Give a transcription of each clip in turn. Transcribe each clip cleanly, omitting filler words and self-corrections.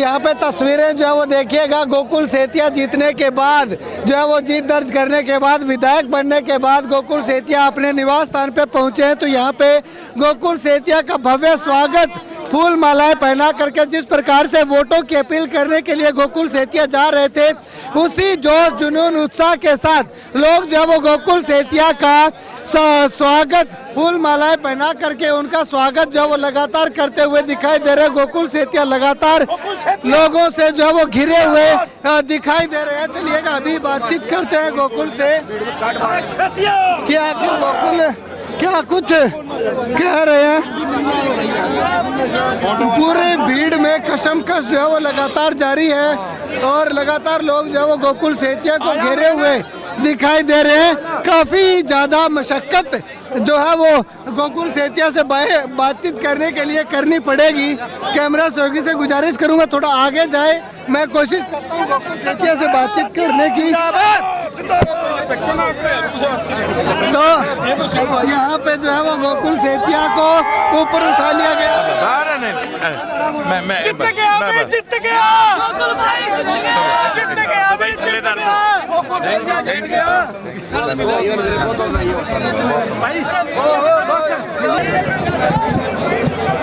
यहाँ पे तस्वीरें जो है वो देखिएगा, गोकुल सेतिया जीतने के बाद जो है वो जीत दर्ज करने के बाद विधायक बनने के बाद गोकुल सेतिया अपने निवास स्थान पे पहुंचे हैं। तो यहाँ पे गोकुल सेतिया का भव्य स्वागत फूल मालाएं पहना करके जिस प्रकार से वोटों की अपील करने के लिए गोकुल सेतिया जा रहे थे, उसी जोश जुनून उत्साह के साथ लोग जो है वो गोकुल सेतिया का स्वागत फूल मालाएं पहना करके उनका स्वागत जो है वो लगातार करते हुए दिखाई दे रहे हैं। गोकुल सेतिया लगातार लोगों से जो है वो घिरे हुए दिखाई दे रहे हैं। चलिएगा अभी बातचीत करते हैं गोकुल से कि आखिर गोकुल क्या कुछ कह रहे हैं। पूरे भीड़ में कशमकश जो है वो लगातार जारी है और लगातार लोग जो है वो गोकुल सेतिया को घेरे हुए दिखाई दे रहे हैं। काफ़ी ज़्यादा मशक्क़त जो है वो गोकुल सेतिया से बातचीत करने के लिए करनी पड़ेगी। कैमरा सहयोगी से गुजारिश करूंगा थोड़ा आगे जाए, मैं कोशिश करता हूँ गोकुल सेतिया से बातचीत करने की। तो यहाँ पे जो है वो गोकुल सेतिया को ऊपर उठा लिया गया।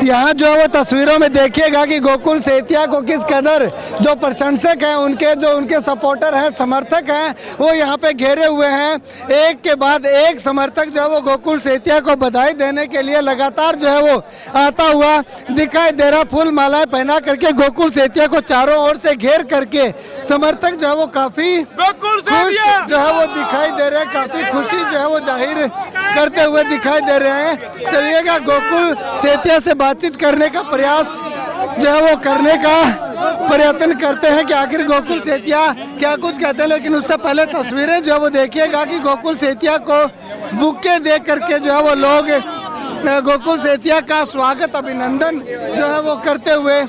यहाँ जो है वो तस्वीरों में देखिएगा कि गोकुल सेतिया को किस कदर जो प्रशंसक हैं, उनके सपोर्टर हैं, समर्थक हैं, वो यहाँ पे घेरे हुए हैं। एक के बाद एक समर्थक जो है वो गोकुल सेतिया को बधाई देने के लिए लगातार जो है वो आता हुआ दिखाई दे रहा। फूल मालाएं पहना करके गोकुल सेतिया को चारों ओर से घेर करके समर्थक जो है वो काफी खुश जो है वो दिखाई दे रहे हैं, काफी खुशी जो है वो जाहिर करते हुए दिखाई दे रहे हैं। चलिएगा गोकुल सेतिया से बातचीत करने का प्रयास जो है वो करने का प्रयत्न करते हैं कि आखिर गोकुल सेतिया क्या कुछ कहते हैं। लेकिन उससे पहले तस्वीरें जो है वो देखिएगा कि गोकुल सेतिया को बुक्के दे करके जो है वो लोग गोकुल सेतिया का स्वागत अभिनंदन जो है वो करते हुए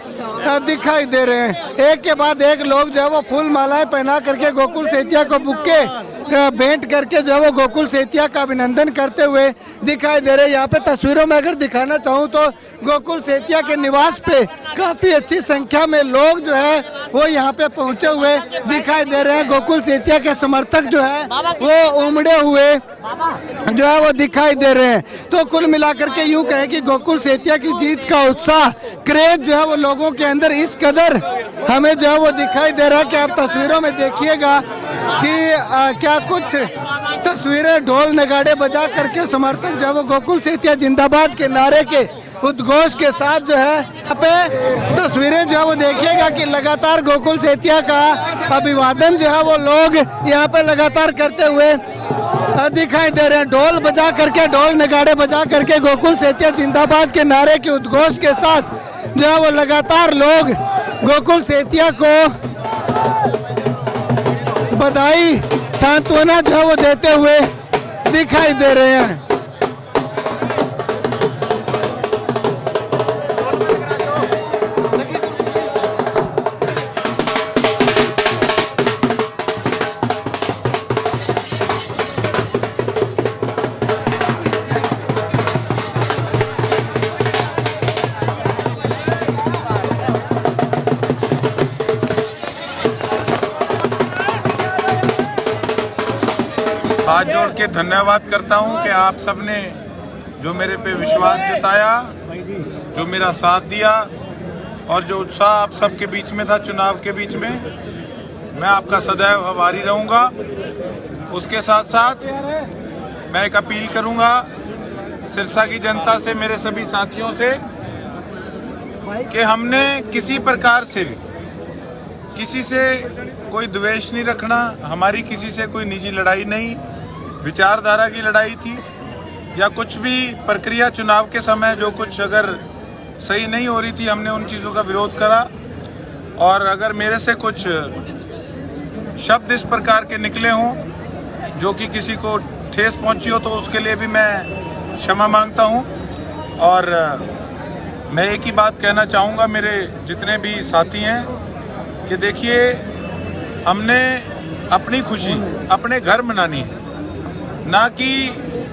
दिखाई दे रहे हैं। एक के बाद एक लोग जो है वो फूल मालाएं पहना करके गोकुल सेतिया को बुक्के भेंट करके जो है वो गोकुल सेतिया का अभिनंदन करते हुए दिखाई दे रहे हैं। यहाँ पे तस्वीरों में अगर दिखाना चाहूँ तो गोकुल सेतिया के निवास पे काफ़ी अच्छी संख्या में लोग जो है वो यहाँ पे पहुँचे हुए दिखाई दे रहे हैं। गोकुल सेतिया के समर्थक जो है वो उमड़े हुए जो है वो दिखाई दे रहे हैं। तो कुल मिलाकर के यूँ कहें कि गोकुल सेतिया की जीत का उत्साह, क्रेज जो है वो लोगों के अंदर इस कदर हमें जो है वो दिखाई दे रहा है कि आप तस्वीरों में देखिएगा कि क्या कुछ तस्वीरें ढोल नगाड़े बजा करके समर्थक जो है वो गोकुल सेतिया जिंदाबाद के नारे के उद्घोष के साथ जो है यहाँ पे तस्वीरें जो है वो देखिएगा कि लगातार गोकुल सेतिया का अभिवादन जो है वो लोग यहाँ पे लगातार करते हुए दिखाई दे रहे हैं। ढोल बजा करके, ढोल नगाड़े बजा करके गोकुल सेतिया जिंदाबाद के नारे के उद्घोष के साथ जो है वो लगातार लोग गोकुल सेतिया को बधाई सांत्वना जो है वो देते हुए दिखाई दे रहे हैं। हाथ जोड़ के धन्यवाद करता हूं कि आप सबने जो मेरे पे विश्वास जताया, जो मेरा साथ दिया और जो उत्साह आप सबके बीच में था चुनाव के बीच में, मैं आपका सदैव आभारी रहूंगा। उसके साथ साथ मैं एक अपील करूंगा सिरसा की जनता से, मेरे सभी साथियों से, कि हमने किसी प्रकार से भी किसी से कोई द्वेष नहीं रखना। हमारी किसी से कोई निजी लड़ाई नहीं, विचारधारा की लड़ाई थी या कुछ भी प्रक्रिया चुनाव के समय जो कुछ अगर सही नहीं हो रही थी, हमने उन चीज़ों का विरोध करा। और अगर मेरे से कुछ शब्द इस प्रकार के निकले हों जो कि किसी को ठेस पहुंची हो, तो उसके लिए भी मैं क्षमा मांगता हूं। और मैं एक ही बात कहना चाहूँगा मेरे जितने भी साथी हैं कि देखिए, हमने अपनी खुशी अपने घर मनानी है, ना कि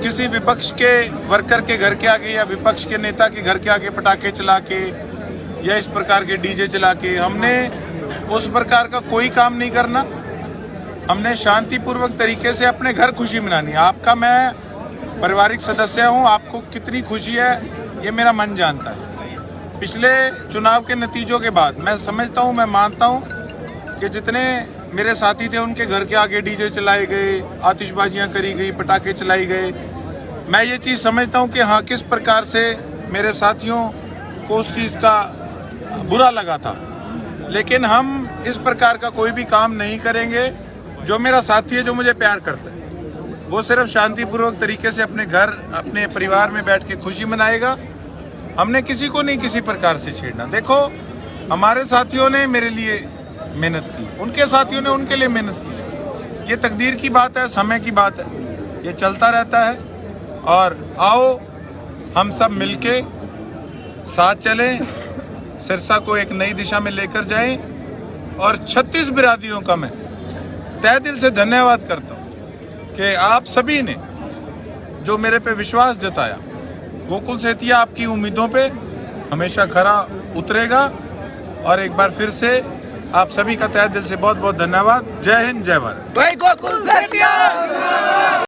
किसी विपक्ष के वर्कर के घर के आगे या विपक्ष के नेता के घर के आगे पटाखे चला के या इस प्रकार के डीजे चला के। हमने उस प्रकार का कोई काम नहीं करना। हमने शांतिपूर्वक तरीके से अपने घर खुशी मनानी है। आपका मैं पारिवारिक सदस्य हूँ, आपको कितनी खुशी है ये मेरा मन जानता है। पिछले चुनाव के नतीजों के बाद मैं समझता हूँ, मैं मानता हूँ कि जितने मेरे साथी थे उनके घर के आगे डीजे चलाए गए, आतिशबाजियाँ करी गई, पटाखे चलाई गए। मैं ये चीज़ समझता हूँ कि हाँ, किस प्रकार से मेरे साथियों को उस चीज़ का बुरा लगा था, लेकिन हम इस प्रकार का कोई भी काम नहीं करेंगे। जो मेरा साथी है, जो मुझे प्यार करता है, वो सिर्फ शांतिपूर्वक तरीके से अपने घर, अपने परिवार में बैठ के खुशी मनाएगा। हमने किसी को नहीं किसी प्रकार से छेड़ना। देखो, हमारे साथियों ने मेरे लिए मेहनत की, उनके साथियों ने उनके लिए मेहनत की। ये तकदीर की बात है, समय की बात है, ये चलता रहता है। और आओ हम सब मिलके साथ चलें, सिरसा को एक नई दिशा में लेकर जाएं। और 36 बिरादरियों का मैं तहे दिल से धन्यवाद करता हूं कि आप सभी ने जो मेरे पे विश्वास जताया। गोकुल सेतिया आपकी उम्मीदों पे हमेशा खरा उतरेगा। और एक बार फिर से आप सभी का तहे दिल से बहुत बहुत धन्यवाद। जय हिंद, जय भारत। भाई गोकुल सेतिया।